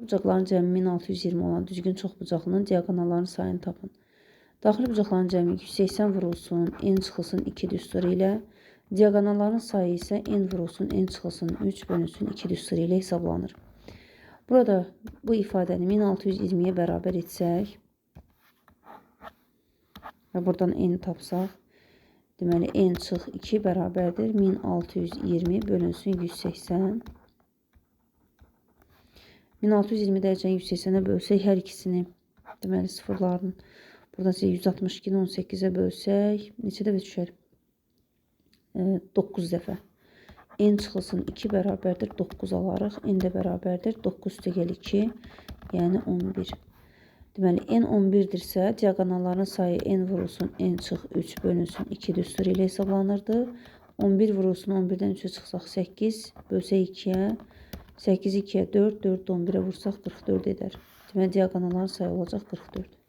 Bucaqların cəmi 1620 olan düzgün çoxbucaqlının diaqonallarının sayını tapın. Daxili bucaqların cəmi 180 vurulsun, n çıxılsın 2 düsturu ilə. Diaqonalların sayı isə n vurulsun, n çıxılsın 3 bölünsün 2 düsturu ilə hesablanır. Burada bu ifadəni 1620-yə bərabər etsək və buradan n tapsaq, deməli n çıx 2 bərabərdir 1620 bölünsün 180. 1620 dərəcəni 180-ə bölsək hər ikisini, deməli sıfırların, buradan sizə 162-ni 18-ə bölsək, neçə dəfə düşər? 9 dəfə. N çıxılsın 2 bərabərdir 9 alarıq, n də bərabərdir 9 üstəgəl 2, yəni 11. Deməli, n 11-dirsə, diaqonalların sayı n vurulsun, n çıx 3 bölünsün 2 düsturu ilə hesablanırdı. 11 vurulsun, 11-dən 3-ə çıxsaq 8, bölsək 2-yə, 8 2-yə 4, 4 11-ə vursaq 44 edər. Deməli, diaqonalların sayı olacaq 44.